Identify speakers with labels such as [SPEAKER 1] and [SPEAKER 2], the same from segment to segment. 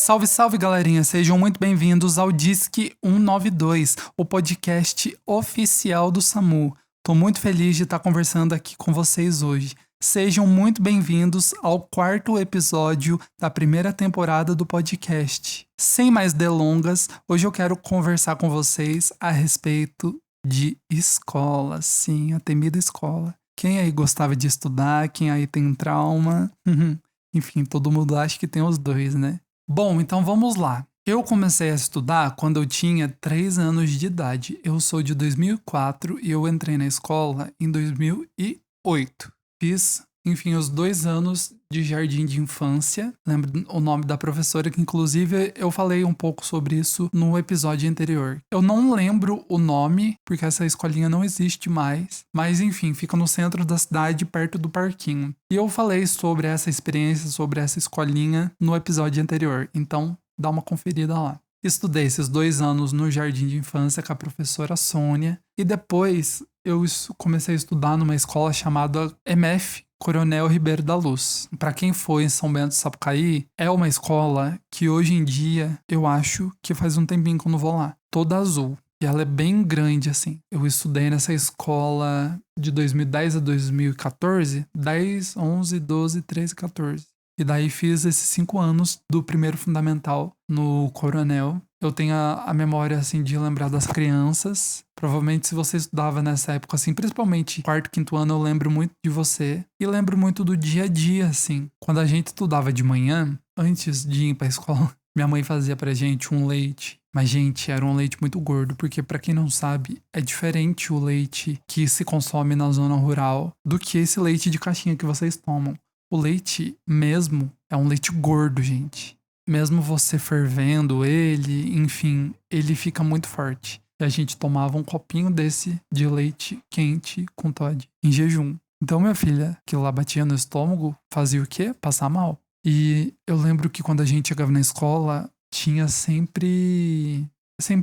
[SPEAKER 1] Salve, salve, galerinha! Sejam muito bem-vindos ao Disque 192, o podcast oficial do SAMU. Tô muito feliz de estar conversando aqui com vocês hoje. Sejam muito bem-vindos ao quarto episódio da primeira temporada do podcast. Sem mais delongas, hoje eu quero conversar com vocês a respeito de escola. Sim, a temida escola. Quem aí gostava de estudar? Quem aí tem trauma? Enfim, todo mundo acha que tem os dois, né? Bom, então vamos lá. Eu comecei a estudar quando eu tinha 3 anos de idade. Eu sou de 2004 e eu entrei na escola em 2008. Fiz, enfim, os 2 anos de jardim de infância. Lembro o nome da professora, que inclusive eu falei um pouco sobre isso no episódio anterior. Eu não lembro o nome, porque essa escolinha não existe mais. Mas enfim, fica no centro da cidade, perto do parquinho. E eu falei sobre essa experiência, sobre essa escolinha no episódio anterior. Então, dá uma conferida lá. Estudei esses 2 anos no jardim de infância com a professora Sônia. E depois eu comecei a estudar numa escola chamada MF Coronel Ribeiro da Luz. Para quem foi em São Bento do Sapucaí, é uma escola que hoje em dia eu acho que faz um tempinho que eu não vou lá. Toda azul. E ela é bem grande, assim. Eu estudei nessa escola de 2010 a 2014. 10, 11, 12, 13, 14. E daí fiz esses 5 anos do primeiro fundamental no Coronel. Eu tenho a memória, assim, de lembrar das crianças. Provavelmente se você estudava nessa época, assim, principalmente quarto, quinto ano, eu lembro muito de você. E lembro muito do dia a dia, assim. Quando a gente estudava de manhã, antes de ir pra escola, minha mãe fazia pra gente um leite. Mas, gente, era um leite muito gordo, porque pra quem não sabe, é diferente o leite que se consome na zona rural do que esse leite de caixinha que vocês tomam. O leite mesmo é um leite gordo, gente. Mesmo você fervendo ele, enfim, ele fica muito forte. E a gente tomava um copinho desse de leite quente com Toddy em jejum. Então, minha filha, aquilo lá batia no estômago, fazia o quê? Passar mal. E eu lembro que quando a gente chegava na escola, tinha sempre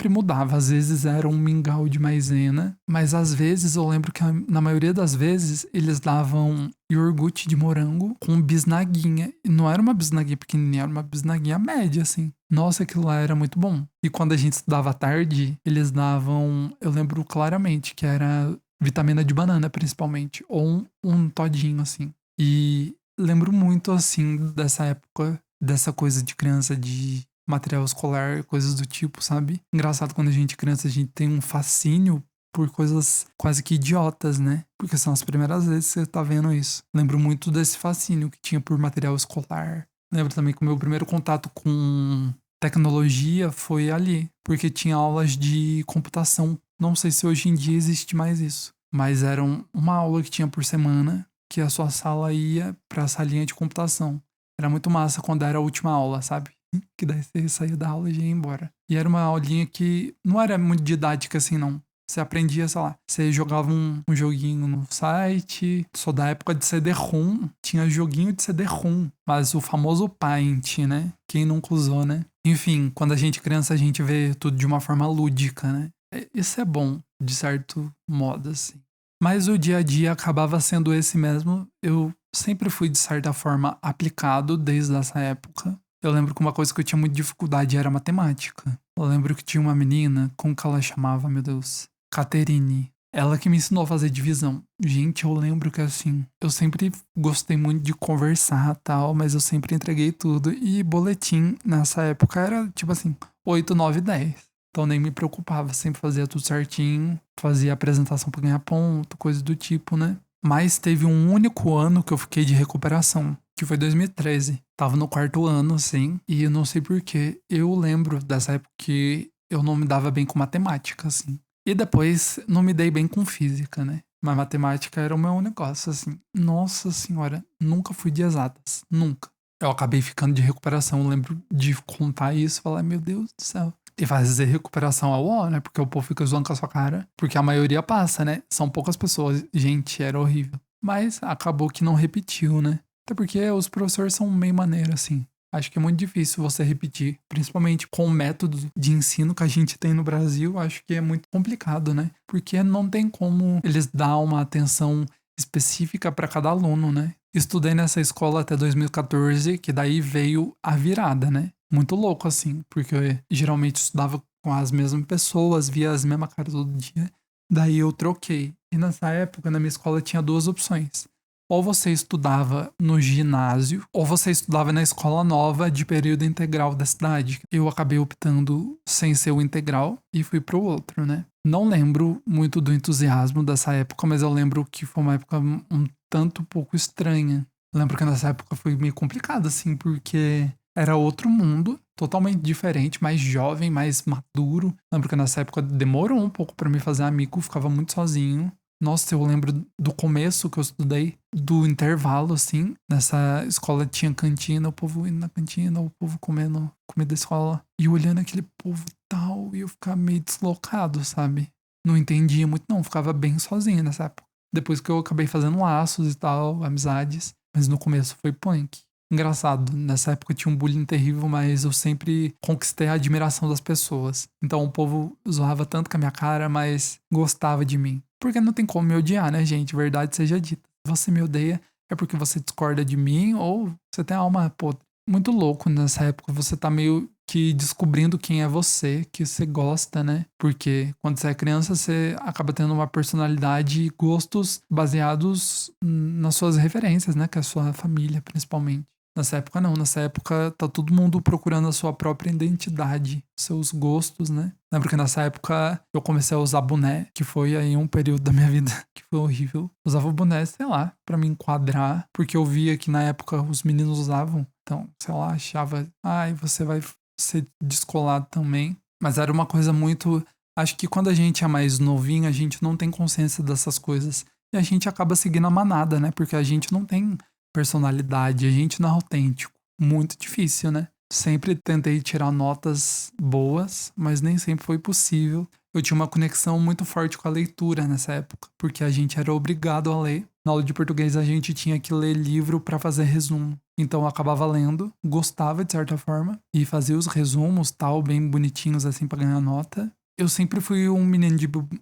[SPEAKER 1] mudava. Às vezes era um mingau de maisena, mas às vezes eu lembro que na maioria das vezes eles davam iogurte de morango com bisnaguinha. E não era uma bisnaguinha pequenininha, era uma bisnaguinha média, assim. Nossa, aquilo lá era muito bom. E quando a gente estudava à tarde, eles davam, eu lembro claramente que era vitamina de banana, principalmente, ou um todinho, assim. E lembro muito, assim, dessa época, dessa coisa de criança de material escolar, coisas do tipo, sabe? Engraçado, quando a gente é criança, a gente tem um fascínio por coisas quase que idiotas, né? Porque são as primeiras vezes que você tá vendo isso. Lembro muito desse fascínio que tinha por material escolar. Lembro também que o meu primeiro contato com tecnologia foi ali, porque tinha aulas de computação. Não sei se hoje em dia existe mais isso, mas era uma aula que tinha por semana, que a sua sala ia pra salinha de computação. Era muito massa quando era a última aula, sabe? Que daí você saía da aula e já ia embora. E era uma aulinha que não era muito didática assim, não. Você aprendia, sei lá, você jogava um joguinho no site. Sou da época de CD-ROM, tinha joguinho de CD-ROM, mas o famoso Paint, né? Quem nunca usou, né? Enfim, quando a gente é criança, a gente vê tudo de uma forma lúdica, né? Isso é bom, de certo modo, assim. Mas o dia a dia acabava sendo esse mesmo. Eu sempre fui, de certa forma, aplicado desde essa época. Eu lembro que uma coisa que eu tinha muita dificuldade era matemática. Eu lembro que tinha uma menina, como que ela chamava, meu Deus? Caterine. Ela que me ensinou a fazer divisão. Gente, eu lembro que assim, eu sempre gostei muito de conversar e tal, mas eu sempre entreguei tudo. E boletim nessa época era tipo assim, 8, 9, 10. Então nem me preocupava, sempre fazia tudo certinho, fazia apresentação pra ganhar ponto, coisa do tipo, né? Mas teve um único ano que eu fiquei de recuperação, que foi 2013. Tava no 4º ano, assim, e eu não sei porquê. Eu lembro dessa época que eu não me dava bem com matemática, assim. E depois não me dei bem com física, né? Mas matemática era o meu negócio, assim. Nossa senhora, nunca fui de exatas. Nunca. Eu acabei ficando de recuperação. Eu lembro de contar isso e falar, meu Deus do céu. E fazer recuperação ao ó, né? Porque o povo fica zoando com a sua cara. Porque a maioria passa, né? São poucas pessoas. Gente, era horrível. Mas acabou que não repetiu, né? Até porque os professores são meio maneiro, assim. Acho que é muito difícil você repetir, principalmente com o método de ensino que a gente tem no Brasil. Acho que é muito complicado, né? Porque não tem como eles dar uma atenção específica para cada aluno, né? Estudei nessa escola até 2014, que daí veio a virada, né? muito louco, assim, porque eu geralmente estudava com as mesmas pessoas, via as mesmas caras todo dia. Daí eu troquei. E nessa época, na minha escola, tinha duas opções. Ou você estudava no ginásio, ou você estudava na escola nova de período integral da cidade. Eu acabei optando sem ser o integral e fui pro outro, né? Não lembro muito do entusiasmo dessa época, mas eu lembro que foi uma época um tanto pouco estranha. Eu lembro que nessa época foi meio complicado, assim, porque era outro mundo, totalmente diferente, mais jovem, mais maduro. Lembro que nessa época demorou um pouco pra me fazer amigo, ficava muito sozinho. Nossa, eu lembro do começo que eu estudei, do intervalo, assim. Nessa escola tinha cantina, o povo indo na cantina, o povo comendo comida da escola. E olhando aquele povo tal, e eu ficava meio deslocado, sabe? Não entendia muito, não. Ficava bem sozinho nessa época. Depois que eu acabei fazendo laços e tal, amizades. Mas no começo foi punk. Engraçado, nessa época tinha um bullying terrível, mas eu sempre conquistei a admiração das pessoas. Então o povo zoava tanto com a minha cara, mas gostava de mim. Porque não tem como me odiar, né, gente? Verdade seja dita. Se você me odeia, é porque você discorda de mim ou você tem a alma, pô, muito louco nessa época. Você tá meio que descobrindo quem é você, que você gosta, né? Porque quando você é criança, você acaba tendo uma personalidade e gostos baseados nas suas referências, né? Que é a sua família, principalmente. Nessa época não, nessa época tá todo mundo procurando a sua própria identidade, seus gostos, né? Lembro que nessa época eu comecei a usar boné, que foi aí um período da minha vida que foi horrível. Usava boné, sei lá, pra me enquadrar, porque eu via que na época os meninos usavam. Então, sei lá, achava, ai, você vai ser descolado também. Mas era uma coisa muito. Acho que quando a gente é mais novinho, a gente não tem consciência dessas coisas. E a gente acaba seguindo a manada, né? Porque a gente não tem personalidade, a gente não é autêntico. Muito difícil, né? Sempre tentei tirar notas boas, mas nem sempre foi possível. Eu tinha uma conexão muito forte com a leitura nessa época, porque a gente era obrigado a ler. Na aula de português a gente tinha que ler livro para fazer resumo. Então eu acabava lendo, gostava de certa forma, e fazia os resumos tal, bem bonitinhos assim para ganhar nota. Eu sempre fui um menino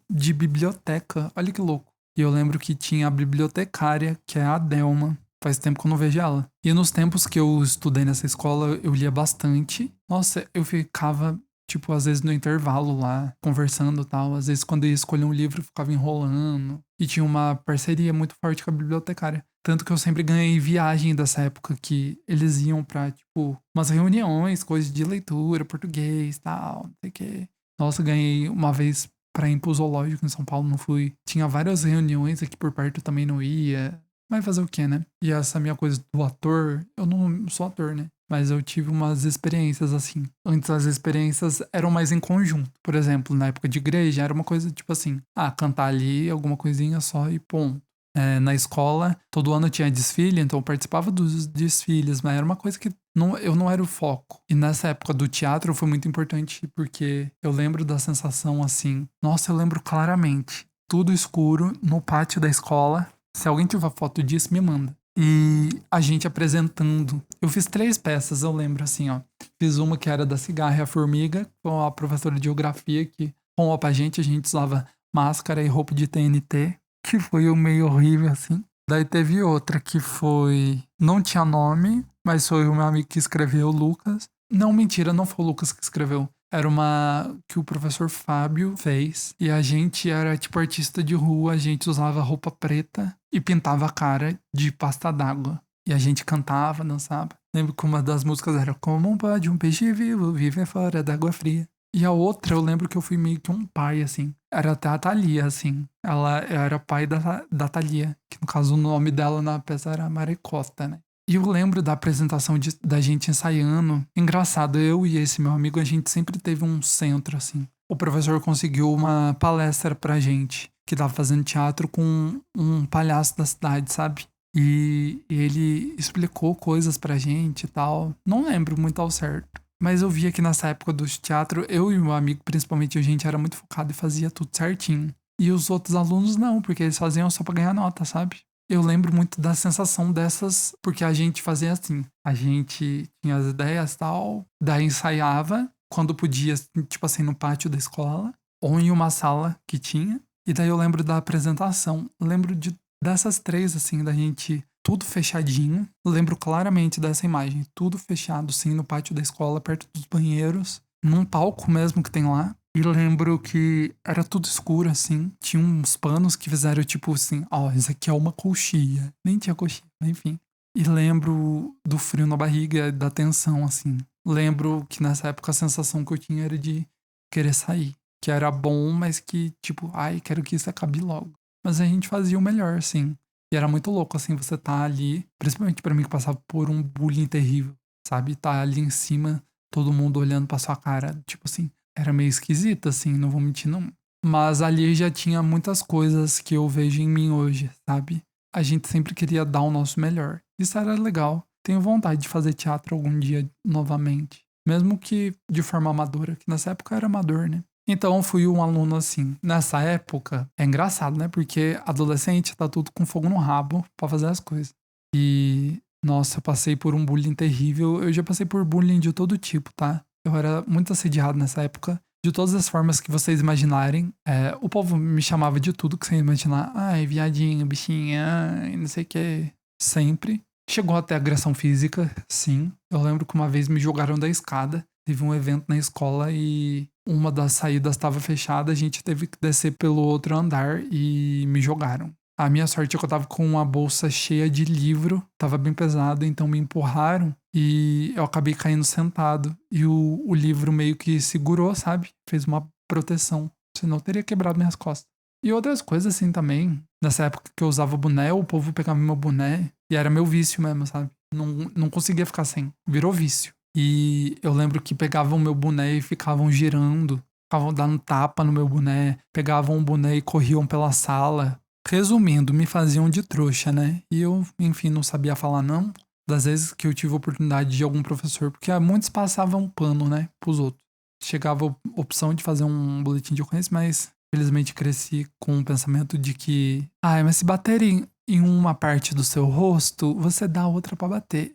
[SPEAKER 1] de biblioteca, olha que louco. E eu lembro que tinha a bibliotecária, que é a Delma. Faz tempo que eu não vejo ela. E nos tempos que eu estudei nessa escola, eu lia bastante. Nossa, eu ficava, tipo, às vezes no intervalo lá, conversando e tal. Às vezes, quando eu ia escolher um livro, eu ficava enrolando. E tinha uma parceria muito forte com a bibliotecária. Tanto que eu sempre ganhei viagem dessa época que eles iam pra, tipo, umas reuniões, coisas de leitura, português, tal, não sei o quê. Nossa, eu ganhei uma vez pra ir pro zoológico em São Paulo, não fui. Tinha várias reuniões aqui por perto, eu também não ia. Vai fazer o quê, né? E essa minha coisa do ator, eu não sou ator, né? Mas eu tive umas experiências assim. Antes as experiências eram mais em conjunto. Por exemplo, na época de igreja era uma coisa tipo assim: ah, cantar ali, alguma coisinha só e ponto. Na escola, todo ano tinha desfile, então eu participava dos desfiles, mas era uma coisa que eu não era o foco. E nessa época do teatro foi muito importante porque eu lembro da sensação assim. Nossa, eu lembro claramente. Tudo escuro no pátio da escola. Se alguém tiver foto disso, me manda. E a gente apresentando. Eu fiz 3 peças, eu lembro assim, ó. Fiz uma que era da cigarra e a formiga, com a professora de geografia que arrumou pra gente. A gente usava máscara e roupa de TNT, que foi um meio horrível, assim. Daí teve outra que foi. Não tinha nome, mas foi o meu amigo que escreveu, o Lucas. Não, mentira, não foi o Lucas que escreveu. Era uma que o professor Fábio fez. E a gente era tipo artista de rua, a gente usava roupa preta e pintava a cara de pasta d'água. E a gente cantava, dançava. Lembro que uma das músicas era Como pode um peixe vivo viver fora d'água fria. E a outra, eu lembro que eu fui meio que um pai, assim. Era até a Thalia, assim. Eu era pai da Thalia. Que no caso o nome dela na peça era Maricota, né? E eu lembro da apresentação da gente ensaiando. Engraçado, eu e esse meu amigo, a gente sempre teve um centro, assim. O professor conseguiu uma palestra pra gente, que tava fazendo teatro com um palhaço da cidade, sabe? E ele explicou coisas pra gente e tal. Não lembro muito ao certo. Mas eu via que nessa época do teatro, eu e meu amigo, principalmente, a gente era muito focado e fazia tudo certinho. E os outros alunos não, porque eles faziam só pra ganhar nota, sabe? Eu lembro muito da sensação dessas, porque a gente fazia assim. A gente tinha as ideias e tal, daí ensaiava, quando podia, tipo assim, no pátio da escola, ou em uma sala que tinha. E daí eu lembro da apresentação. Lembro dessas 3, assim, da gente tudo fechadinho. Lembro claramente dessa imagem. Tudo fechado, sim, no pátio da escola, perto dos banheiros. Num palco mesmo que tem lá. E lembro que era tudo escuro, assim. Tinha uns panos que fizeram tipo assim: ó, isso aqui é uma coxia. Nem tinha coxia, mas enfim. E lembro do frio na barriga, da tensão, assim. Lembro que nessa época a sensação que eu tinha era de querer sair. Que era bom, mas que, tipo, ai, quero que isso acabe logo. Mas a gente fazia o melhor, assim. E era muito louco, assim, você tá ali, principalmente pra mim que passava por um bullying terrível, sabe? Tá ali em cima, todo mundo olhando pra sua cara, tipo assim, era meio esquisito, assim, não vou mentir, não. Mas ali já tinha muitas coisas que eu vejo em mim hoje, sabe? A gente sempre queria dar o nosso melhor. Isso era legal. Tenho vontade de fazer teatro algum dia novamente. Mesmo que de forma amadora, que nessa época era amador, né? Então eu fui um aluno assim. Nessa época, é engraçado, né? Porque adolescente tá tudo com fogo no rabo pra fazer as coisas. E, nossa, eu passei por um bullying terrível. Eu já passei por bullying de todo tipo, tá? Eu era muito assediado nessa época. De todas as formas que vocês imaginarem. O povo me chamava de tudo que você imaginar. Ai, viadinho, bichinha, ai, não sei o que. Sempre. Chegou até agressão física, sim. Eu lembro que uma vez me jogaram da escada. Teve um evento na escola e uma das saídas estava fechada. A gente teve que descer pelo outro andar e me jogaram. A minha sorte é que eu tava com uma bolsa cheia de livro, tava bem pesado, então me empurraram e eu acabei caindo sentado. E o livro meio que segurou, sabe? Fez uma proteção. Senão eu teria quebrado minhas costas. E outras coisas assim também. Nessa época que eu usava boné, o povo pegava meu boné e era meu vício mesmo, sabe? Não conseguia ficar sem. Virou vício. E eu lembro que pegavam meu boné e ficavam girando, ficavam dando tapa no meu boné, pegavam o boné e corriam pela sala. Resumindo, me faziam de trouxa, né? E eu, enfim, não sabia falar não. Das vezes que eu tive oportunidade de algum professor, porque muitos passavam pano, né, pros outros. Chegava a opção de fazer um boletim de ocorrência, mas felizmente cresci com o pensamento de que, mas se baterem em uma parte do seu rosto, você dá outra pra bater.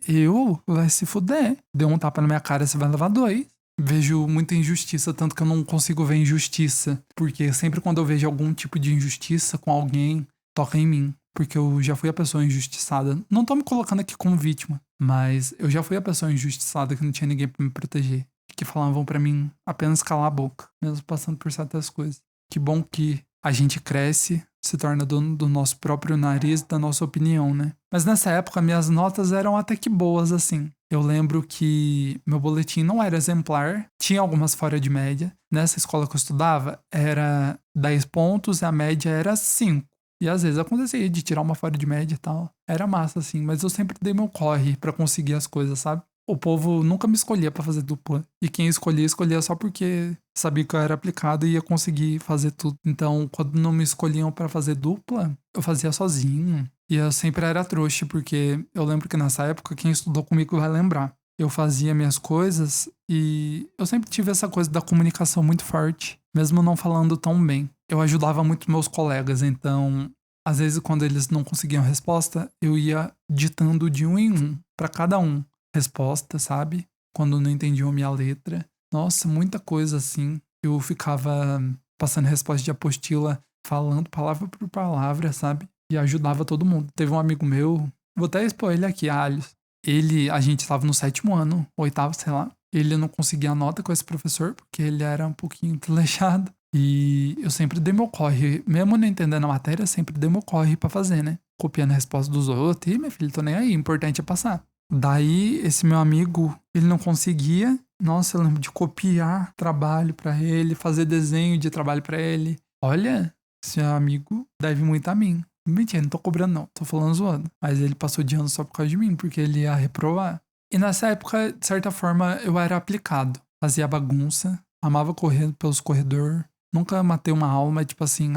[SPEAKER 1] Vai se fuder. Deu um tapa na minha cara, você vai levar dois. Vejo muita injustiça, tanto que eu não consigo ver injustiça. Porque sempre quando eu vejo algum tipo de injustiça com alguém, toca em mim. Porque eu já fui a pessoa injustiçada. Não tô me colocando aqui como vítima, mas eu já fui a pessoa injustiçada que não tinha ninguém pra me proteger. Que falavam pra mim apenas calar a boca, mesmo passando por certas coisas. Que bom que a gente cresce, se torna dono do nosso próprio nariz, da nossa opinião, né? Mas nessa época, minhas notas eram até que boas, assim. Eu lembro que meu boletim não era exemplar, tinha algumas fora de média. Nessa escola que eu estudava, era 10 pontos e a média era 5. E às vezes acontecia de tirar uma fora de média e tal. Era massa, assim, mas eu sempre dei meu corre pra conseguir as coisas, sabe? O povo nunca me escolhia pra fazer dupla. E quem escolhia só porque sabia que eu era aplicado e ia conseguir fazer tudo. Então, quando não me escolhiam pra fazer dupla, eu fazia sozinho. E eu sempre era trouxa, porque eu lembro que nessa época, quem estudou comigo vai lembrar. Eu fazia minhas coisas e eu sempre tive essa coisa da comunicação muito forte, mesmo não falando tão bem. Eu ajudava muito meus colegas, então, às vezes, quando eles não conseguiam resposta, eu ia ditando de um em um pra cada um resposta, sabe? Quando não entendiam a minha letra. Nossa, muita coisa assim. Eu ficava passando resposta de apostila, falando palavra por palavra, sabe? E ajudava todo mundo. Teve um amigo meu, vou até expor ele aqui, Alios. A gente estava no 7º ano, 8º, sei lá. Ele não conseguia nota com esse professor, porque ele era um pouquinho desleixado. E eu sempre dei meu corre, mesmo não entendendo a matéria, eu sempre dei meu corre pra fazer, né? Copiando a resposta dos outros. E, meu filho, tô nem aí, o importante é passar. Daí, esse meu amigo, ele não conseguia. Nossa, eu lembro de copiar trabalho pra ele, fazer desenho de trabalho pra ele. Olha, esse meu amigo deve muito a mim. Mentira, não tô cobrando não, tô falando zoando. Mas ele passou de ano só por causa de mim, porque ele ia reprovar. E nessa época, de certa forma, eu era aplicado. Fazia bagunça, amava correr pelos corredores. Nunca matei uma alma, tipo assim,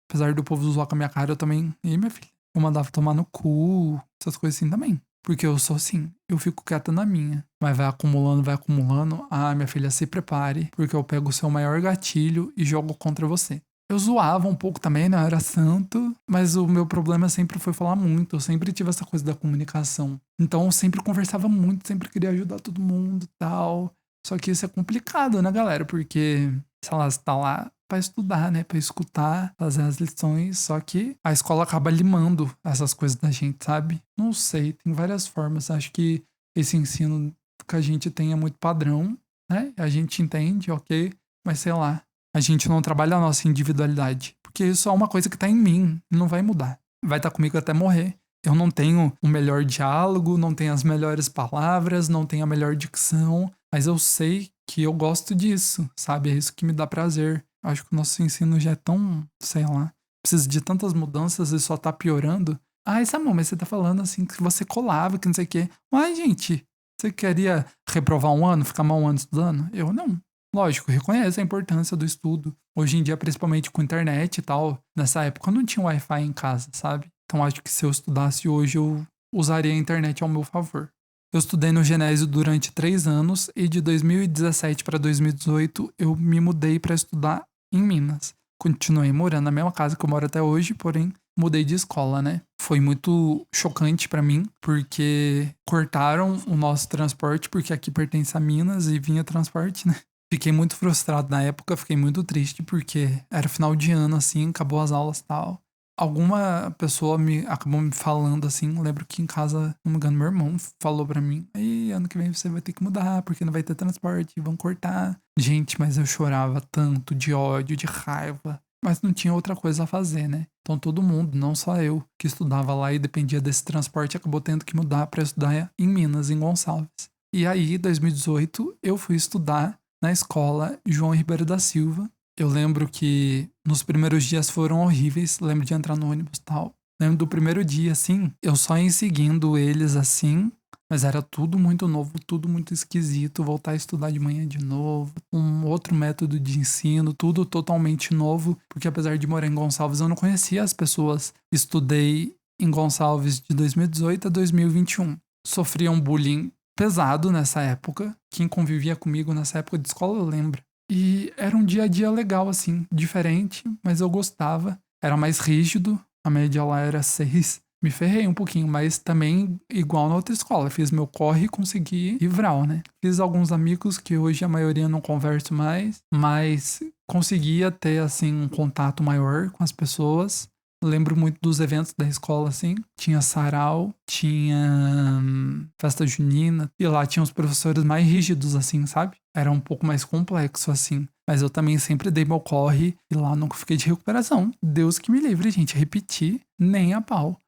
[SPEAKER 1] apesar do povo zoar com a minha cara, eu também. E minha filha? Eu mandava tomar no cu, essas coisas assim também. Porque eu sou assim, eu fico quieta na minha. Mas vai acumulando, vai acumulando. Minha filha, se prepare, porque eu pego o seu maior gatilho e jogo contra você. Eu zoava um pouco também, não era santo, mas o meu problema sempre foi falar muito. Eu sempre tive essa coisa da comunicação. Então eu sempre conversava muito, sempre queria ajudar todo mundo e tal. Só que isso é complicado, né, galera? Porque, sei lá, você tá lá pra estudar, né? Pra escutar, fazer as lições. Só que a escola acaba limando essas coisas da gente, sabe? Não sei, tem várias formas. Acho que esse ensino que a gente tem é muito padrão, né? A gente entende, ok, mas sei lá, a gente não trabalha a nossa individualidade. Porque isso é uma coisa que tá em mim, não vai mudar. Vai estar comigo até morrer. Eu não tenho o melhor diálogo, não tenho as melhores palavras, não tenho a melhor dicção, mas eu sei que eu gosto disso, sabe? É isso que me dá prazer. Eu acho que o nosso ensino já é tão, sei lá, precisa de tantas mudanças e só tá piorando. Ai, Samu, mas você tá falando assim que você colava, que não sei o quê. Uai, gente, você queria reprovar um ano, ficar mal um ano estudando? Eu não. Lógico, reconheço a importância do estudo. Hoje em dia, principalmente com internet e tal, nessa época eu não tinha Wi-Fi em casa, sabe? Então acho que se eu estudasse hoje, eu usaria a internet ao meu favor. Eu estudei no Genésio durante 3 anos e de 2017 para 2018 eu me mudei para estudar em Minas. Continuei morando na mesma casa que eu moro até hoje, porém mudei de escola, né? Foi muito chocante pra mim, porque cortaram o nosso transporte, porque aqui pertence a Minas e vinha transporte, né? Fiquei muito frustrado na época, fiquei muito triste, porque era final de ano, assim, acabou as aulas e tal. Alguma pessoa acabou me falando assim, lembro que em casa, não me engano, meu irmão falou pra mim, aí ano que vem você vai ter que mudar, porque não vai ter transporte, vão cortar. Gente, mas eu chorava tanto de ódio, de raiva, mas não tinha outra coisa a fazer, né? Então todo mundo, não só eu, que estudava lá e dependia desse transporte, acabou tendo que mudar pra estudar em Minas, em Gonçalves. E aí, em 2018, eu fui estudar na escola João Ribeiro da Silva. Eu lembro que nos primeiros dias foram horríveis. Lembro de entrar no ônibus e tal. Lembro do primeiro dia, assim, eu só ia seguindo eles assim, mas era tudo muito novo, tudo muito esquisito. Voltar a estudar de manhã de novo, um outro método de ensino, tudo totalmente novo, porque apesar de morar em Gonçalves, eu não conhecia as pessoas. Estudei em Gonçalves de 2018 a 2021. Sofria um bullying pesado nessa época. Quem convivia comigo nessa época de escola, eu lembro. E era um dia a dia legal, assim, diferente, mas eu gostava. Era mais rígido, a média lá era 6. Me ferrei um pouquinho, mas também igual na outra escola. Fiz meu corre e consegui ir vral, né? Fiz alguns amigos que hoje a maioria não converso mais, mas conseguia ter, assim, um contato maior com as pessoas. Lembro muito dos eventos da escola, assim. Tinha sarau, tinha festa junina. E lá tinha os professores mais rígidos, assim, sabe? Era um pouco mais complexo, assim. Mas eu também sempre dei meu corre e lá nunca fiquei de recuperação. Deus que me livre, gente. Repetir nem a pau.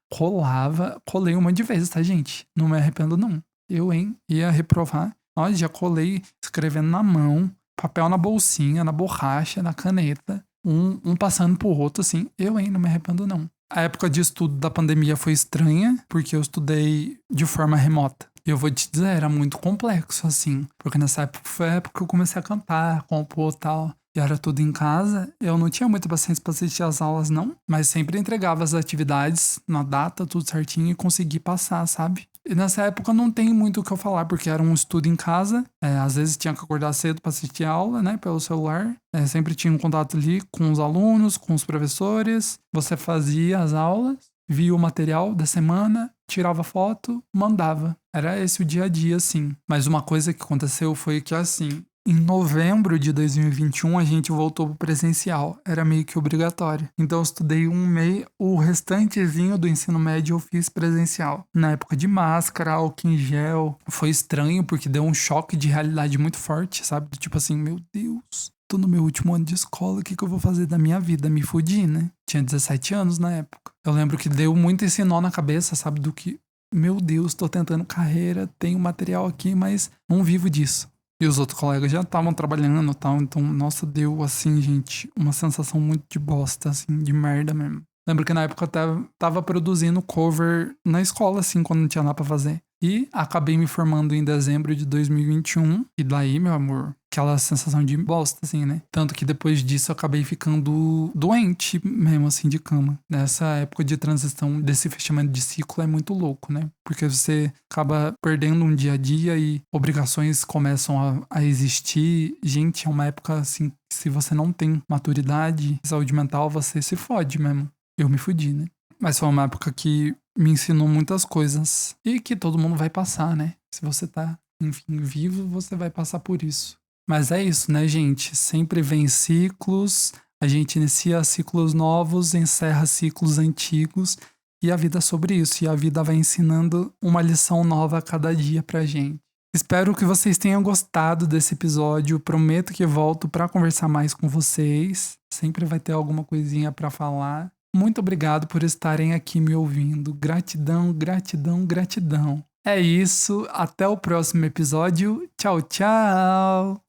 [SPEAKER 1] Colei um monte de vezes, tá, gente? Não me arrependo, não. Eu, hein? Ia reprovar. Nossa, já colei escrevendo na mão, papel na bolsinha, na borracha, na caneta. Um passando pro outro, assim. Eu, hein? Não me arrependo, não. A época de estudo da pandemia foi estranha, porque eu estudei de forma remota. Eu vou te dizer, era muito complexo, assim. Porque nessa época foi a época que eu comecei a cantar, compor e tal. E era tudo em casa. Eu não tinha muita paciência pra assistir as aulas, não. Mas sempre entregava as atividades na data, tudo certinho, e consegui passar, sabe? E nessa época não tem muito o que eu falar, porque era um estudo em casa. Às vezes tinha que acordar cedo pra assistir a aula, né, pelo celular. Sempre tinha um contato ali com os alunos, com os professores. Você fazia as aulas, via o material da semana, tirava foto, mandava. Era esse o dia a dia, assim. Mas uma coisa que aconteceu foi que, assim, em novembro de 2021, a gente voltou pro presencial. Era meio que obrigatório. Então eu estudei um mês, o restantezinho do ensino médio eu fiz presencial. Na época de máscara, álcool em gel. Foi estranho porque deu um choque de realidade muito forte, sabe? Tipo assim, meu Deus, tô no meu último ano de escola, o que eu vou fazer da minha vida? Me fudi, né? Tinha 17 anos na época. Eu lembro que deu muito esse nó na cabeça, sabe? Do que, meu Deus, tô tentando carreira, tenho material aqui, mas não vivo disso. E os outros colegas já estavam trabalhando e tal. Então, nossa, deu assim, gente, uma sensação muito de bosta, assim, de merda mesmo. Lembro que na época eu até tava produzindo cover na escola, assim, quando não tinha nada pra fazer. E acabei me formando em dezembro de 2021. E daí, meu amor, aquela sensação de bosta, assim, né? Tanto que depois disso eu acabei ficando doente mesmo, assim, de cama. Nessa época de transição desse fechamento de ciclo é muito louco, né? Porque você acaba perdendo um dia a dia e obrigações começam a existir. Gente, é uma época, assim, que se você não tem maturidade, saúde mental, você se fode mesmo. Eu me fudi, né? Mas foi uma época que me ensinou muitas coisas. E que todo mundo vai passar, né? Se você tá, enfim, vivo, você vai passar por isso. Mas é isso, né, gente? Sempre vem ciclos, A gente inicia ciclos novos, encerra ciclos antigos e a vida é sobre isso. E a vida vai ensinando uma lição nova a cada dia pra gente. Espero que vocês tenham gostado desse episódio. Prometo que volto pra conversar mais com vocês. Sempre vai ter alguma coisinha pra falar. Muito obrigado por estarem aqui me ouvindo. Gratidão, gratidão, gratidão. É isso. Até o próximo episódio. Tchau, tchau!